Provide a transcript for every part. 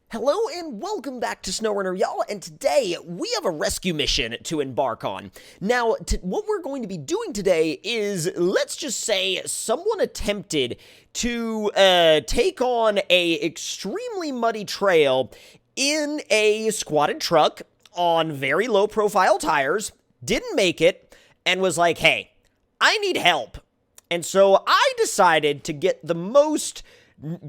Hello and welcome back to SnowRunner, y'all, and today we have a rescue mission to embark on. Now, what we're going to be doing today is, let's just say, someone attempted to take on a extremely muddy trail in a squatted truck on very low-profile tires, didn't make it, and was like, hey, I need help. And so I decided to get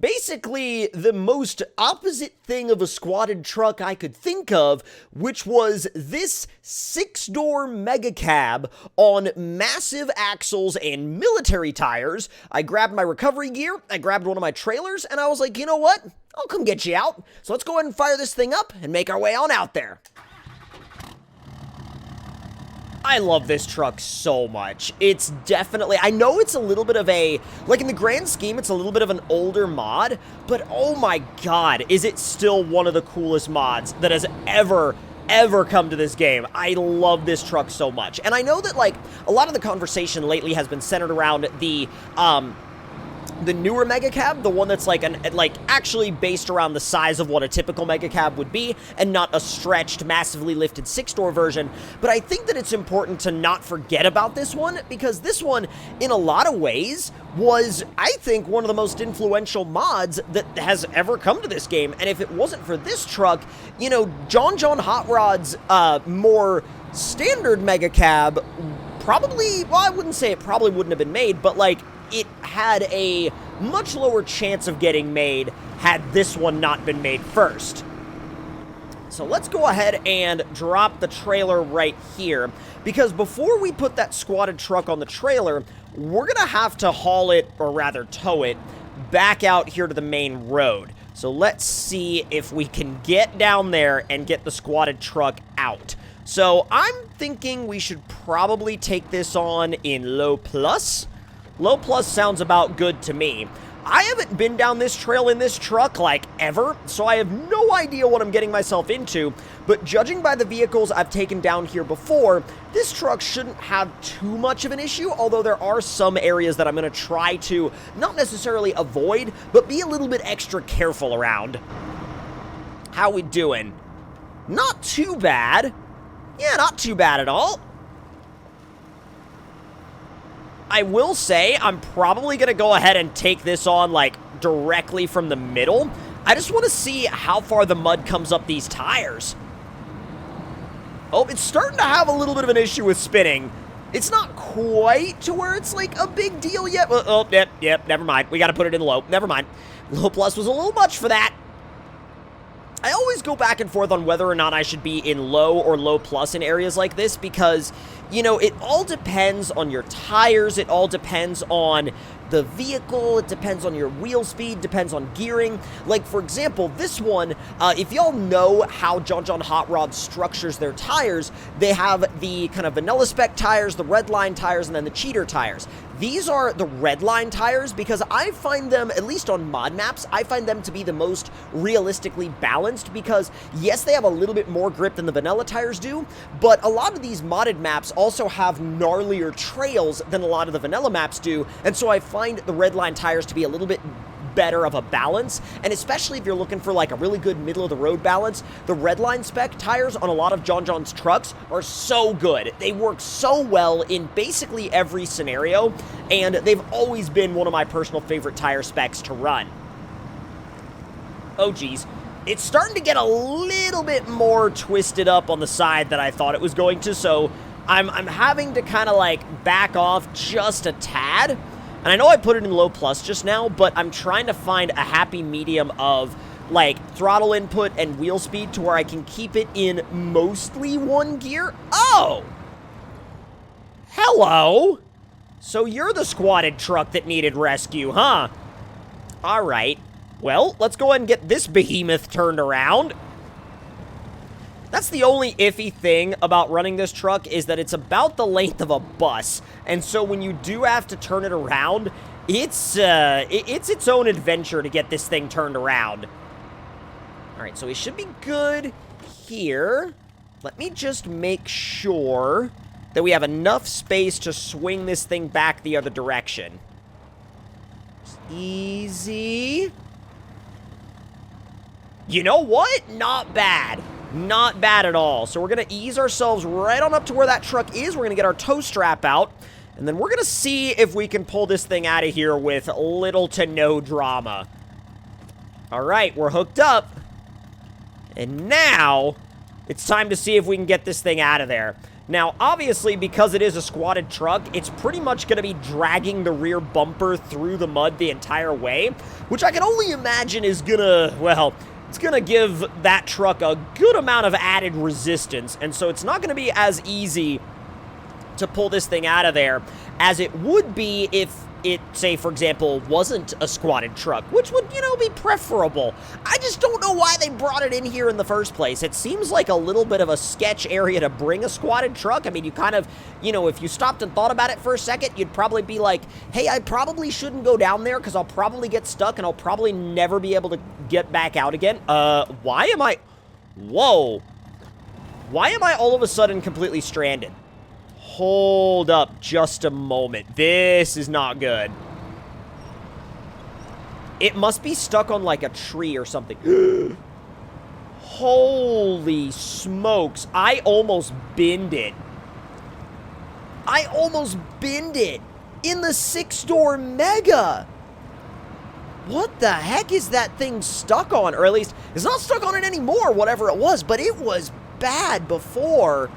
basically the most opposite thing of a squatted truck I could think of, which was this 6-door mega cab on massive axles and military tires. I grabbed my recovery gear, I grabbed one of my trailers, and I was like, you know what? I'll come get you out. So let's go ahead and fire this thing up and make our way on out there. I love this truck so much. It's definitely, I know it's a little bit of a, like in the grand scheme, it's a little bit of an older mod, but oh my god, is it still one of the coolest mods that has ever come to this game. I love this truck so much. And I know that, like, a lot of the conversation lately has been centered around the newer Mega Cab, the one that's like actually based around the size of what a typical Mega Cab would be, and not a stretched, massively lifted 6-door version. But I think that it's important to not forget about this one, because this one, in a lot of ways, was, I think, one of the most influential mods that has ever come to this game. And if it wasn't for this truck, you know, John Hot Rod's more standard Mega Cab probably, well, I wouldn't say it probably wouldn't have been made, but like, it had a much lower chance of getting made had this one not been made first. So let's go ahead and drop the trailer right here, because before we put that squatted truck on the trailer, we're gonna have to haul it, or rather tow it, back out here to the main road. So let's see if we can get down there and get the squatted truck out. So I'm thinking we should probably take this on in low plus. Low plus sounds about good to me. I haven't been down this trail in this truck, like, ever, so I have no idea what I'm getting myself into, but judging by the vehicles I've taken down here before, this truck shouldn't have too much of an issue, although there are some areas that I'm going to try to not necessarily avoid, but be a little bit extra careful around. How we doing? Not too bad. Yeah, not too bad at all. I will say, I'm probably going to go ahead and take this on, like, directly from the middle. I just want to see how far the mud comes up these tires. Oh, it's starting to have a little bit of an issue with spinning. It's not quite to where it's, like, a big deal yet. Oh, yep, never mind. We got to put it in low. Never mind. Low plus was a little much for that. I always go back and forth on whether or not I should be in low or low plus in areas like this, because, you know, it all depends on your tires, it all depends on the vehicle, it depends on your wheel speed, depends on gearing. Like, for example, this one, if y'all know how John Hot Rod structures their tires, they have the kind of vanilla spec tires, the red line tires, and then the cheater tires. These are the red line tires because I find them, at least on mod maps, I find them to be the most realistically balanced because, yes, they have a little bit more grip than the vanilla tires do, but a lot of these modded maps also have gnarlier trails than a lot of the vanilla maps do, and so I find the red line tires to be a little bit better of a balance, and especially if you're looking for like a really good middle-of-the-road balance, the redline spec tires on a lot of John's trucks are so good. They work so well in basically every scenario, and they've always been one of my personal favorite tire specs to run. Oh geez, it's starting to get a little bit more twisted up on the side than I thought it was going to, so I'm having to kind of like back off just a tad. And I know I put it in low plus just now, but I'm trying to find a happy medium of, like, throttle input and wheel speed to where I can keep it in mostly one gear. Oh! Hello! So you're the squatted truck that needed rescue, huh? Alright. Well, let's go ahead and get this behemoth turned around. That's the only iffy thing about running this truck, is that it's about the length of a bus, and so when you do have to turn it around, it's its own adventure to get this thing turned around. Alright, so we should be good here. Let me just make sure that we have enough space to swing this thing back the other direction. Just easy. You know what? Not bad. Not bad at all. So we're going to ease ourselves right on up to where that truck is. We're going to get our tow strap out. And then we're going to see if we can pull this thing out of here with little to no drama. All right, we're hooked up. And now, it's time to see if we can get this thing out of there. Now, obviously, because it is a squatted truck, it's pretty much going to be dragging the rear bumper through the mud the entire way, which I can only imagine is going to, well, it's going to give that truck a good amount of added resistance. And so it's not going to be as easy to pull this thing out of there as it would be if it, say, for example, wasn't a squatted truck, which would, you know, be preferable. I just don't know why they brought it in here in the first place. It seems like a little bit of a sketch area to bring a squatted truck. I mean, you kind of, you know, if you stopped and thought about it for a second, you'd probably be like, hey, I probably shouldn't go down there because I'll probably get stuck and I'll probably never be able to get back out again. Why am I... Whoa. Why am I all of a sudden completely stranded? Hold up just a moment. This is not good. It must be stuck on like a tree or something. Holy smokes. I almost binned it. I almost binned it in the 6-door Mega. What the heck is that thing stuck on? Or at least, it's not stuck on it anymore, whatever it was, but it was bad before.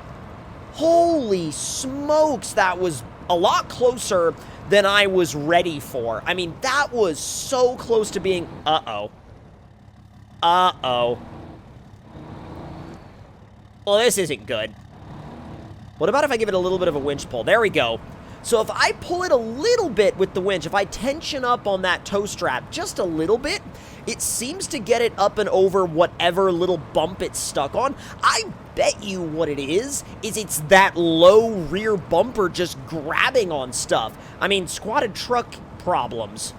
Holy smokes, that was a lot closer than I was ready for. I mean, that was so close to being... Uh-oh. Uh-oh. Well, this isn't good. What about if I give it a little bit of a winch pull? There we go. So if I pull it a little bit with the winch, if I tension up on that tow strap just a little bit, it seems to get it up and over whatever little bump it's stuck on. I bet you what it is it's that low rear bumper just grabbing on stuff. I mean, squatted truck problems.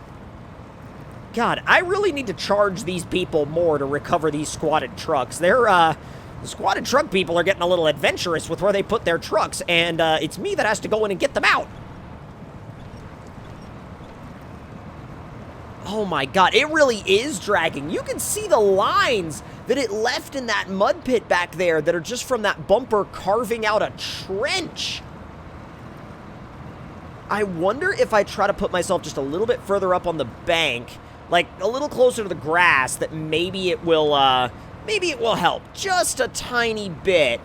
God, I really need to charge these people more to recover these squatted trucks. The squatted truck people are getting a little adventurous with where they put their trucks, and it's me that has to go in and get them out. Oh my god, it really is dragging. You can see the lines that it left in that mud pit back there that are just from that bumper carving out a trench. I wonder if I try to put myself just a little bit further up on the bank, like a little closer to the grass, that maybe it will help. Just a tiny bit.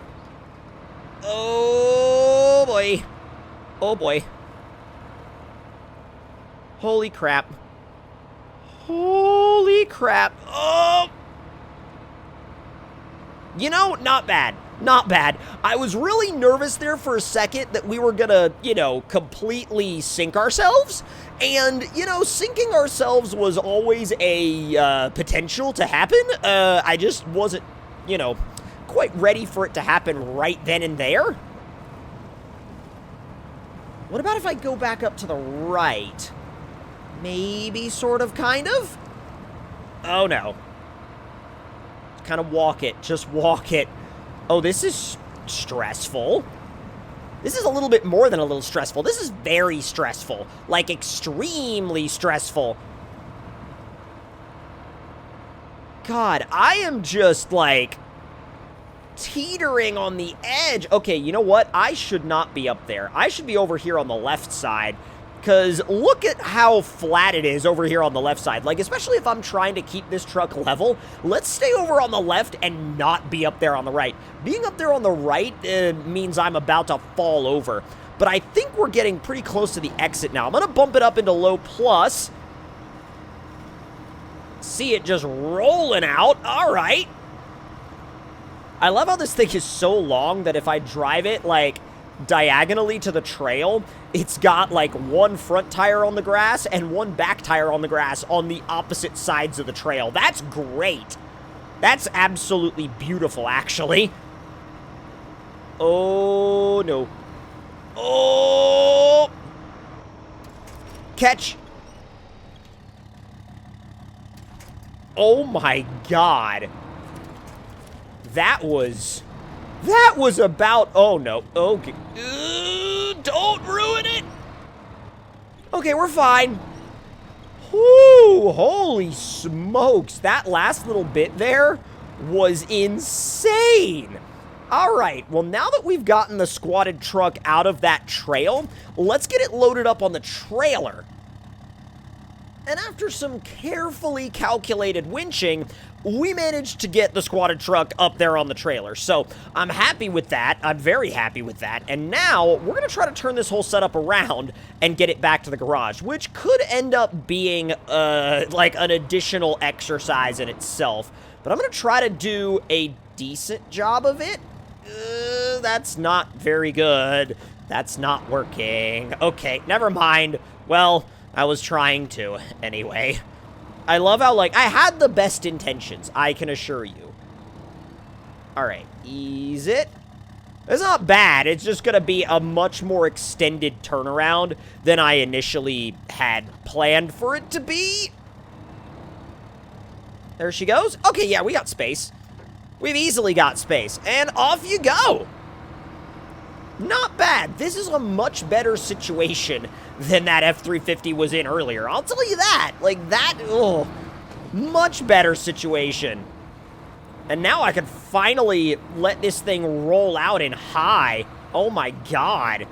Oh boy. Oh boy. Holy crap. Holy crap. Oh! You know, not bad. Not bad. I was really nervous there for a second that we were gonna, you know, completely sink ourselves. And, you know, sinking ourselves was always a potential to happen. I just wasn't, you know, quite ready for it to happen right then and there. What about if I go back up to the right? Maybe, sort of, kind of? Oh, no. Kind of walk it. Just walk it. Oh, this is stressful. This is a little bit more than a little stressful. This is very stressful. Like, extremely stressful. God, I am just, like, teetering on the edge. Okay, you know what? I should not be up there. I should be over here on the left side. Because look at how flat it is over here on the left side. Like, especially if I'm trying to keep this truck level, let's stay over on the left and not be up there on the right. Being up there on the right means I'm about to fall over. But I think we're getting pretty close to the exit now. I'm going to bump it up into low plus. See it just rolling out. All right. I love how this thing is so long that if I drive it, like, diagonally to the trail, it's got like one front tire on the grass and one back tire on the grass on the opposite sides of the trail. That's great. That's absolutely beautiful, actually. Oh, no. Oh! Catch. Oh my god. That was about... Oh, no. Okay. Don't ruin it! Okay, we're fine. Whoo, holy smokes. That last little bit there was insane. All right, well, now that we've gotten the squatted truck out of that trail, let's get it loaded up on the trailer. And after some carefully calculated winching, we managed to get the squatted truck up there on the trailer. So I'm happy with that. I'm very happy with that. And now we're going to try to turn this whole setup around and get it back to the garage, which could end up being like an additional exercise in itself. But I'm going to try to do a decent job of it. That's not very good. That's not working. Okay, never mind. Well, I was trying to, anyway. I love how, like, I had the best intentions, I can assure you. Alright, ease it. It's not bad, it's just gonna be a much more extended turnaround than I initially had planned for it to be. There she goes. Okay, yeah, we got space. We've easily got space. And off you go! Not bad. This is a much better situation than that F-350 was in earlier. I'll tell you that. Like, that, oh, much better situation. And now I can finally let this thing roll out in high. Oh my god.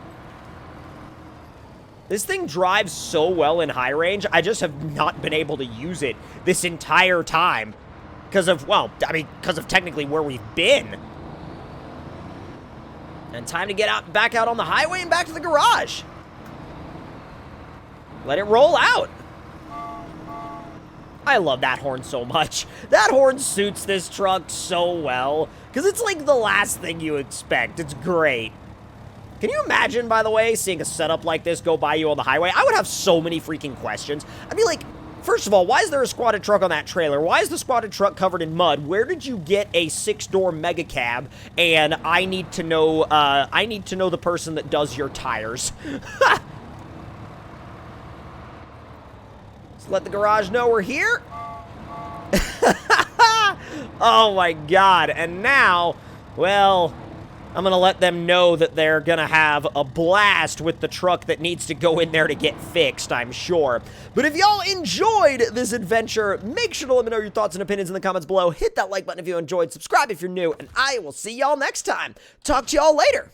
This thing drives so well in high range, I just have not been able to use it this entire time. Because of, well, I mean, because of technically where we've been. And time to get back out on the highway and back to the garage. Let it roll out. I love that horn so much. That horn suits this truck so well. Because it's like the last thing you expect. It's great. Can you imagine, by the way, seeing a setup like this go by you on the highway? I would have so many freaking questions. I'd be like, first of all, why is there a squatted truck on that trailer? Why is the squatted truck covered in mud? Where did you get a 6-door Mega Cab? And I need to know the person that does your tires. Let's let the garage know we're here. Oh my god. And now, well, I'm gonna let them know that they're gonna have a blast with the truck that needs to go in there to get fixed, I'm sure. But if y'all enjoyed this adventure, make sure to let me know your thoughts and opinions in the comments below. Hit that like button if you enjoyed, subscribe if you're new, and I will see y'all next time. Talk to y'all later.